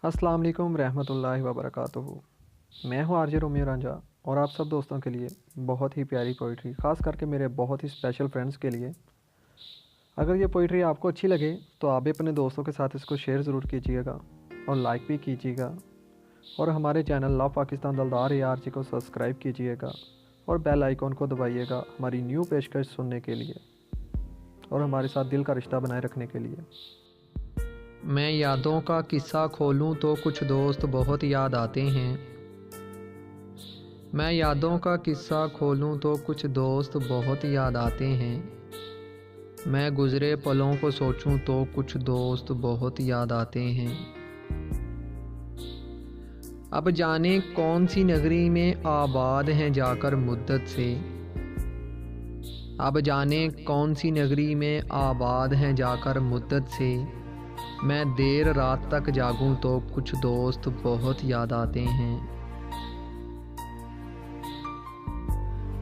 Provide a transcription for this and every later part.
अस्सलाम वालेकुम रहमतुल्लाहि व बरकातुहू। मैं हूँ आरजे रोमियो रांझा और आप सब दोस्तों के लिए बहुत ही प्यारी पोइट्री, ख़ास करके मेरे बहुत ही स्पेशल फ्रेंड्स के लिए। अगर ये पोइट्री आपको अच्छी लगे तो आप भी अपने दोस्तों के साथ इसको शेयर ज़रूर कीजिएगा और लाइक भी कीजिएगा, और हमारे चैनल लव पाकिस्तान दलदार ARG को सब्सक्राइब कीजिएगा और बेल आइकॉन को दबाइएगा हमारी न्यू पेशकश सुनने के लिए और हमारे साथ दिल का रिश्ता बनाए रखने के लिए। मैं यादों का किस्सा खोलूं तो कुछ दोस्त बहुत याद आते हैं। मैं यादों का किस्सा खोलूं तो कुछ दोस्त बहुत याद आते हैं। मैं गुज़रे पलों को सोचूं तो कुछ दोस्त बहुत याद आते हैं। अब जाने कौन सी नगरी में आबाद हैं जाकर मुद्दत से। अब जाने कौन सी नगरी में आबाद हैं जाकर मुद्दत से। मैं देर रात तक जागूं तो कुछ दोस्त बहुत याद आते हैं।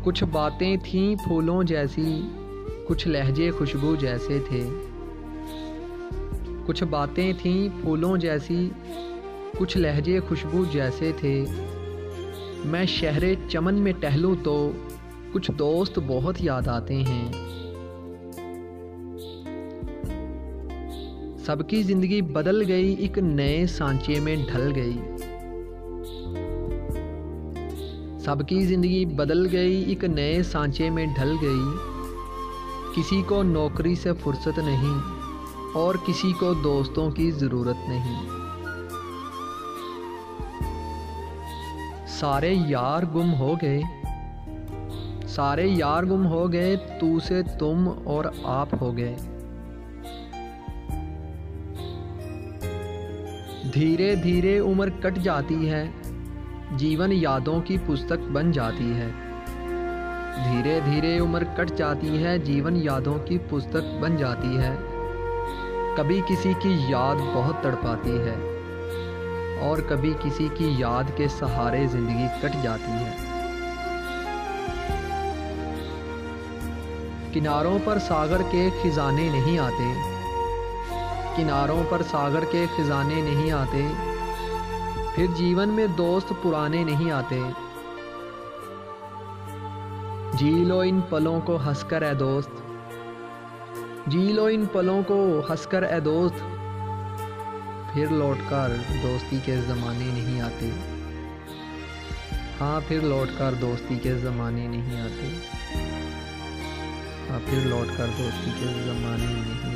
कुछ बातें थीं फूलों जैसी, कुछ लहजे खुशबू जैसे थे। कुछ बातें थीं फूलों जैसी, कुछ लहजे खुशबू जैसे थे। मैं शहरे चमन में टहलूं तो कुछ दोस्त बहुत याद आते हैं। सबकी ज़िंदगी बदल गई, एक नए सांचे में ढल गई। सबकी ज़िंदगी बदल गई, एक नए सांचे में ढल गई। किसी को नौकरी से फुर्सत नहीं और किसी को दोस्तों की ज़रूरत नहीं। सारे यार गुम हो गए, सारे यार गुम हो गए, तू से तुम और आप हो गए। धीरे धीरे उम्र कट जाती है, जीवन यादों की पुस्तक बन जाती है। धीरे धीरे उम्र कट जाती है, जीवन यादों की पुस्तक बन जाती है। कभी किसी की याद बहुत तड़पाती है और कभी किसी की याद के सहारे ज़िंदगी कट जाती है। किनारों पर सागर के खिजाने नहीं आते, किनारों पर सागर के खजाने नहीं आते। फिर जीवन में दोस्त पुराने नहीं आते। जी लो इन पलों को हंसकर ए दोस्त, जी लो इन पलों को हंसकर ए दोस्त। फिर लौटकर दोस्ती के ज़माने नहीं आते। हाँ, फिर लौटकर दोस्ती के ज़माने नहीं आते। हाँ, फिर लौटकर दोस्ती के ज़माने नहीं